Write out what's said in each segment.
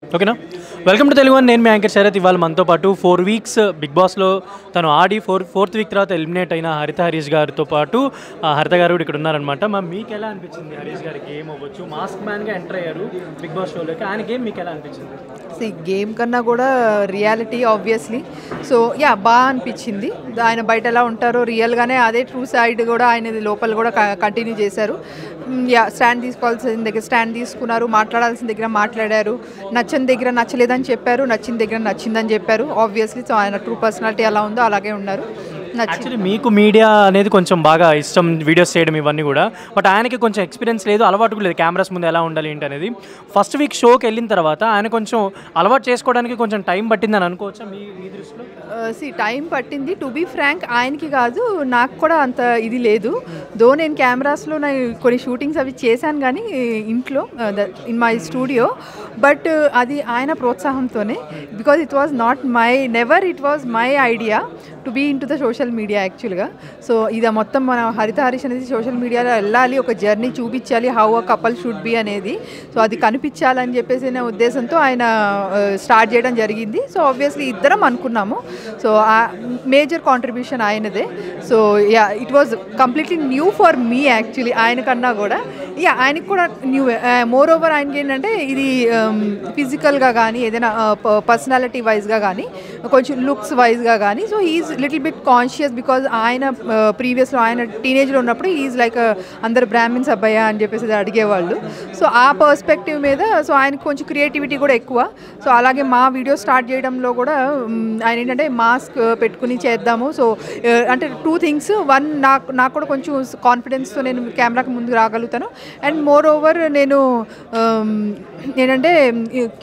ఓకేనా. Welcome to Telugu one. నేను మీ anchor Sarath. ఇవాళ మనతో పాటు 4 వీక్స్ బిగ్ బాస్లో తను ఆడి ఫోర్త్ వీక్ తర్వాత ఎలిమినేట్ అయిన హరిత హరీష్ గారితో పాటు హరిత గారు కూడా ఇక్కడ ఉన్నారనమాట. మీకు ఎలా అనిపించింది హరీష్ గారి గేమ్ అవ్వచ్చు? మాస్క్ మ్యాన్గా ఎంటర్ అయ్యారు బిగ్ బాస్ షోలోకి. ఆయన గేమ్ మీకు ఎలా అనిపించింది? గేమ్ కన్నా కూడా రియాలిటీ ఆబ్వియస్లీ. సో బాగా అనిపించింది. ఆయన బయట ఎలా ఉంటారో రియల్గానే అదే ట్రూ సైడ్ కూడా ఆయన లోపల కూడా కంటిన్యూ చేశారు. స్టాండ్ తీసుకోవాల్సిన దగ్గర స్టాండ్ తీసుకున్నారు, మాట్లాడాల్సిన దగ్గర మాట్లాడారు, నచ్చని దగ్గర నచ్చలేదని చెప్పారు, నచ్చిన దగ్గర నచ్చిందని చెప్పారు. ఆబ్వియస్లీ సో ఆయన ట్రూ పర్సనాలిటీ ఎలా ఉందో అలాగే ఉన్నారు. యాక్చువల్లీ మీకు మీడియా అనేది కొంచెం బాగా ఇష్టం, వీడియోస్ చేయడం ఇవన్నీ కూడా. బట్ ఆయనకి కొంచెం ఎక్స్పీరియన్స్ లేదు, అలవాటు కూడా లేదు కెమెరాస్ ముందు ఎలా ఉండాలి ఏంటి అనేది. ఫస్ట్ వీక్ షోకి వెళ్ళిన తర్వాత ఆయన కొంచెం అలవాటు చేసుకోవడానికి కొంచెం టైం పట్టిందని అనుకోవచ్చా మీ దృష్టిలో? టైం పట్టింది. టు బీ ఫ్రాంక్ ఆయనకి కాదు, నాకు కూడా అంత ఇది లేదు. దో నేను కెమెరాస్లో కొన్ని షూటింగ్స్ అవి చేశాను కానీ ఇంట్లో ఇన్ మై స్టూడియో. బట్ అది ఆయన ప్రోత్సాహంతోనే, because it was not it was my idea to be in to the social media యాక్చువల్గా. సో ఇది మొత్తం మన హరిత హరీష్ అనేది సోషల్ మీడియాలో వెళ్ళాలి, ఒక జర్నీ చూపించాలి, how a couple should be అనేది. సో అది కనిపించాలని చెప్పేసి ఉద్దేశంతో ఆయన స్టార్ట్ చేయడం జరిగింది. సో ఆబ్వియస్లీ ఇద్దరం అనుకున్నాము. సో మేజర్ కాంట్రిబ్యూషన్ ఆయనదే. So it was completely new for me actually. ఆయన కన్నా కూడా ఆయనకి కూడా న్యూ. మోర్ ఓవర్ ఆయనకి ఏంటంటే ఇది ఫిజికల్గా కానీ ఏదైనా పర్సనాలిటీ వైజ్గా కానీ కొంచెం లుక్స్ వైజ్గా కానీ so is little bit conscious. Because ఆయన ప్రీవియస్లో ఆయన టీనేజ్లో ఉన్నప్పుడు ఈజ్ లైక్ అందరు బ్రాహ్మిన్స్ అబ్బాయా అని చెప్పేసి అడిగేవాళ్ళు. సో ఆ పర్స్పెక్టివ్ మీద సో ఆయనకు కొంచెం క్రియేటివిటీ కూడా ఎక్కువ. సో అలాగే మా వీడియో స్టార్ట్ చేయడంలో కూడా ఆయన ఏంటంటే మాస్క్ పెట్టుకుని చేద్దాము. సో అంటే 2 థింగ్స్. వన్, నాకు కూడా కొంచెం కాన్ఫిడెన్స్తో నేను కెమెరాకి ముందుకు రాగలుగుతాను. అండ్ మోర్ ఓవర్ నేను ఏంటంటే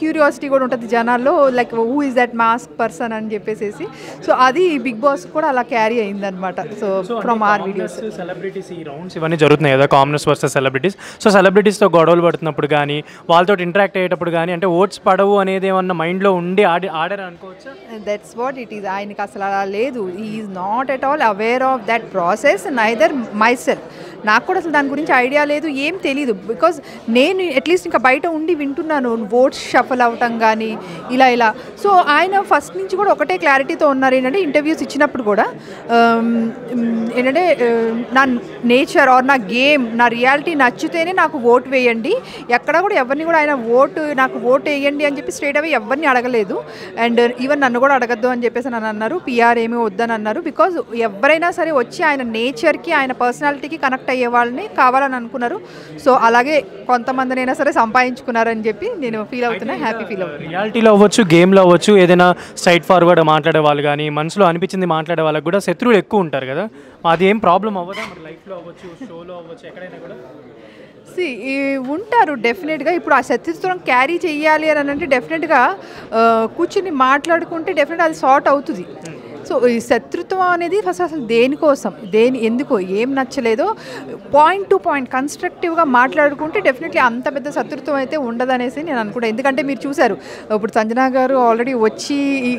క్యూరియాసిటీ కూడా ఉంటుంది జనాల్లో, like who is that mask person అని చెప్పేసి. సో అది బిగ్ బాస్ కూడా అలా క్యారీ అయిందనమాట. So from our videos. Celebrities ఈ రౌండ్స్ ఇవన్నీ జరుగుతున్నాయి కదా, కామనర్స్ వర్సెస్ సెలబ్రిటీస్. సో సెలబ్రిటీస్తో గొడవలు పడుతున్నప్పుడు కానీ వాళ్ళతో ఇంటరాక్ట్ అయ్యేటప్పుడు కానీ అంటే ఓట్స్ పడవు అనేది ఏమన్నా మైండ్లో ఉండి ఆడారు అనుకోవచ్చా? That's what it is. ఆయనకి అసలు అలా లేదు. He is not at all aware of that process, neither my self. నాకు కూడా అసలు దాని గురించి ఐడియా లేదు, ఏం తెలీదు. బికాజ్ నేను అట్లీస్ట్ ఇంకా బయట ఉండి వింటున్నాను ఓట్స్ షఫల్ అవటం కానీ ఇలా. సో ఆయన ఫస్ట్ నుంచి కూడా ఒకటే క్లారిటీతో ఉన్నారు. ఏంటంటే ఇంటర్వ్యూస్ ఇచ్చినప్పుడు కూడా ఏంటంటే నా నేచర్ ఆర్ నా గేమ్, నా రియాలిటీ నచ్చితేనే నాకు ఓటు వేయండి. ఎక్కడ కూడా ఎవరిని కూడా ఆయన నాకు ఓటు వేయండి అని చెప్పి స్ట్రేట్ అవే ఎవరిని అడగలేదు. అండ్ ఈవెన్ నన్ను కూడా అడగద్దు అని చెప్పేసి నన్ను అన్నారు. పిఆర్ ఏమీ వద్దని అన్నారు. బికాజ్ ఎవరైనా సరే వచ్చి ఆయన నేచర్కి ఆయన పర్సనాలిటీకి కనెక్ట్ అయ్యే వాళ్ళని కావాలని అనుకున్నారు. సో అలాగే కొంతమందినైనా సరే సంపాదించుకున్నారని చెప్పి నేను ఫీల్ అవుతున్నా, హ్యాపీ ఫీల్ అవుతున్నా. రియాలిటీలో అవ్వచ్చు, గేమ్లో అవ్వచ్చు, ఏదైనా స్ట్రైట్ ఫార్వర్డ్ మాట్లాడే వాళ్ళు కానీ మనసులో అనిపించింది మాట్లాడే వాళ్ళకి కూడా శత్రువులు ఎక్కువ ఉంటారు కదా, అది ఏం ప్రాబ్లం అవ్వదా మరి? లైఫ్లో అవ్వచ్చు, షోలో అవ్వచ్చు, ఎక్కడైనా కూడా ఉంటారు డెఫినెట్గా. ఇప్పుడు ఆ శత్రుత్వం క్యారీ చేయాలి అని అంటే డెఫినెట్గా కూర్చుని మాట్లాడుకుంటే డెఫినెట్గా అది సార్ట్ అవుతుంది. సో ఈ శత్రుత్వం అనేది ఫస్ట్ అసలు దేనికోసం, ఎందుకో, ఏం నచ్చలేదో పాయింట్ టు పాయింట్ కన్స్ట్రక్టివ్గా మాట్లాడుకుంటే డెఫినెట్లీ అంత పెద్ద శత్రుత్వం అయితే ఉండదనేసి నేను అనుకుంటాను. ఎందుకంటే మీరు చూశారు ఇప్పుడు సంజనా గారు ఆల్రెడీ వచ్చి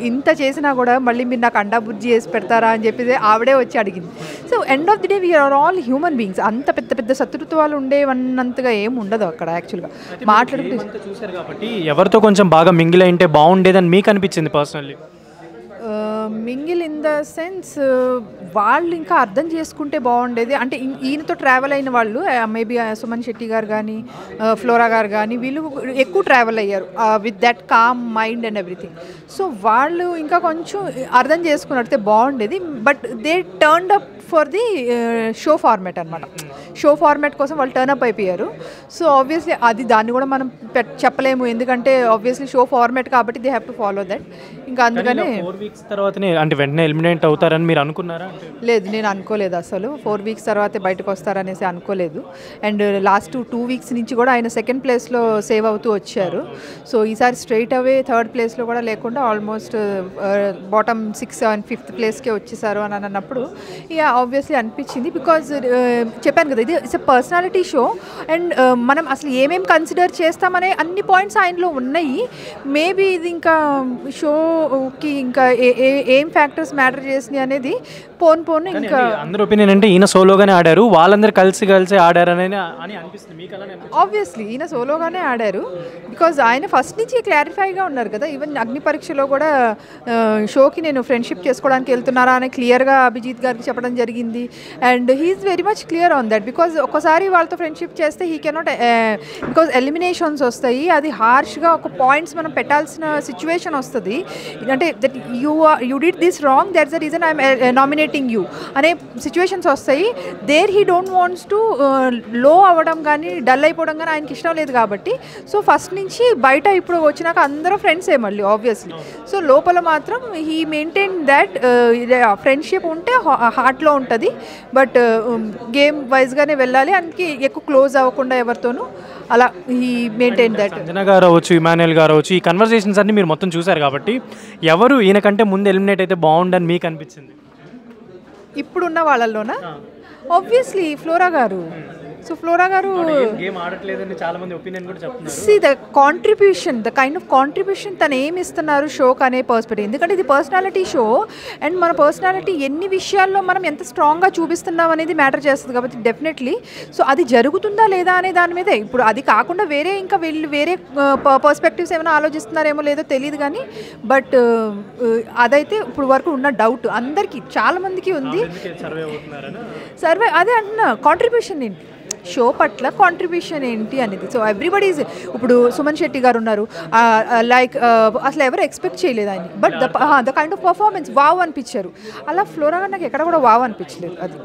ఇంత చేసినా కూడా మళ్ళీ మీరు నాకు అండా బుజ్జి చేసి పెడతారా అని చెప్పి ఆవిడే వచ్చి అడిగింది. So end of the day we're all human beings. అంత పెద్ద పెద్ద శత్రుత్వాలు ఉండేవన్నంతగా ఏం ఉండదు అక్కడ యాక్చువల్గా మాట్లాడుకుంటే. చూశారు కాబట్టి ఎవరితో కొంచెం బాగా మింగిల్ అయింటే బాగుండేదని మీకు అనిపించింది personally? Mingle in the sense వాళ్ళు ఇంకా అర్థం చేసుకుంటే బాగుండేది. అంటే ఈయనతో ట్రావెల్ అయిన వాళ్ళు మేబీ సుమన్ శెట్టి గారు కానీ ఫ్లోరా గారు కానీ వీళ్ళు ఎక్కువ ట్రావెల్ అయ్యారు with that calm mind and everything. So వాళ్ళు ఇంకా కొంచెం అర్థం చేసుకున్నట్టే బాగుండేది. But they turned up for the show format అనమాట. షో ఫార్మాట్ కోసం వాళ్ళు టర్న్ అప్ అయిపోయారు. సో ఆబ్వియస్లీ దాన్ని కూడా మనం చెప్పలేము, ఎందుకంటే ఆబ్వియస్లీ షో ఫార్మాట్ కాబట్టి they have to follow that. ఇంకా అందుకనే 4 వీక్స్ తర్వాతనే అంటే వెంటనే ఎలిమినేట్ అవుతారని మీరు అనుకున్నారా? లేదు, నేను అనుకోలేదు అసలు 4 వీక్స్ తర్వాతే బయటకు వస్తారనేసి అనుకోలేదు. అండ్ లాస్ట్ 2 వీక్స్ నుంచి కూడా ఆయన సెకండ్ ప్లేస్లో సేవ్ అవుతూ వచ్చారు. సో ఈసారి స్ట్రైట్ అవే థర్డ్ ప్లేస్లో కూడా లేకుండా ఆల్మోస్ట్ బాటమ్ 6 and 5th ప్లేస్కే వచ్చేసారు అని అన్నప్పుడు ఆబ్వియస్లీ అనిపించింది బికాజ్ చెప్పాను కదా, ఇది it's a personality show and మనం అసలు ఏమేమి కన్సిడర్ చేస్తామనే అన్ని పాయింట్స్ ఆయనలో ఉన్నాయి. మేబీ ఇది ఇంకా షోకి ఇంకా ఏం ఫ్యాక్టర్స్ మ్యాటర్ చేసినాయి అనేది పోను ఇంకా అందరి ఒపీనియన్ అంటే ఈయన సోలోగానే ఆడారు, వాళ్ళందరూ కలిసి ఆడారు అని అనిపిస్తుంది. మీకు అలానే ఆబ్వియస్లీ ఈయన సోలోగానే ఆడారు బికాజ్ ఆయన ఫస్ట్ నుంచి క్లారిఫైగా ఉన్నారు కదా. ఈవెన్ అగ్ని పరీక్షలో కూడా షోకి నేను ఫ్రెండ్షిప్ చేసుకోవడానికి వెళ్తున్నారా అని క్లియర్గా అభిజిత్ గారికి చెప్పడం జరిగింది. And he is very much clear on that because ఒకసారి వాళ్ళతో ఫ్రెండ్షిప్ చేస్తే హీ కెనాట్, బికాజ్ ఎలిమినేషన్స్ వస్తాయి, అది హార్ష్గా ఒక పాయింట్స్ మనం పెట్టాల్సిన సిచ్యువేషన్ వస్తుంది. అంటే that you did this wrong, that's the reason I'm nominating you అనే సిచ్యువేషన్స్ వస్తాయి. There he don't wants to low అవ్వడం కానీ డల్ అయిపోవడం కానీ ఆయనకి ఇష్టం లేదు కాబట్టి సో ఫస్ట్ నుంచి బయట ఇప్పుడు వచ్చినాక అందరూ ఫ్రెండ్సే మళ్ళీ ఆబ్వియస్లీ. సో లోపల మాత్రం హీ మెయింటైన్ దాట్ ఫ్రెండ్షిప్ ఉంటే హార్ట్లో ఉంటుంది, బట్ గేమ్ వైజ్గానే వెళ్ళాలి, అందుకే ఎక్కువ క్లోజ్ అవ్వకుండా ఎవరితోనూ అలా హీ మెయింటైన్ దట్. సంజన గారు అవ్వచ్చు, ఇమాన్యుయల్ గారు అవ్వచ్చు, ఈ కన్వర్సేషన్స్ అన్ని మీరు మొత్తం చూశారు కాబట్టి ఎవరు ఈయనకంటే ముందు ఎలిమినేట్ అయితే బాగుండని మీకు అనిపించింది? ఇప్పుడున్న వాళ్ళల్లోనా ఆబ్వియస్లీ ఫ్లోరా గారు. సో ఫ్లోరా గారు గేమ్ ఆడట్లేదని చాలా మంది ఒపీనియన్ కూడా చెప్తున్నారు. See the contribution, the kind of contribution తను ఏమి ఇస్తున్నారు షోకి అనే పర్స్పెక్టివ్, ఎందుకంటే ఇది పర్సనాలిటీ షో అండ్ మన పర్సనాలిటీ ఎన్ని విషయాల్లో మనం ఎంత స్ట్రాంగ్గా చూపిస్తున్నాం అనేది మ్యాటర్ చేస్తుంది కాబట్టి డెఫినెట్లీ సో అది జరుగుతుందా లేదా అనే దాని మీదే. ఇప్పుడు అది కాకుండా వేరే ఇంకా వీళ్ళు వేరే పర్స్పెక్టివ్స్ ఏమైనా ఆలోచిస్తున్నారేమో లేదో తెలియదు కానీ బట్ అదైతే ఇప్పుడు వరకు ఉన్న డౌట్ అందరికీ చాలా మందికి ఉంది. సర్వే అదే అంటున్నా, కాంట్రిబ్యూషన్ ఏంటి షో పట్ల కాంట్రిబ్యూషన్ ఏంటి అనేది. సో ఎవ్రీబడి ఈజ్, ఇప్పుడు సుమన్ శెట్టి గారు ఉన్నారు, లైక్ అసలు ఎవరు ఎక్స్పెక్ట్ చేయలేదు ఆయన, but the kind of performance wow అనిపించారు. అలా ఫ్లోరా గారు నాకు ఎక్కడ కూడా వావ్ అనిపించలేదు. అది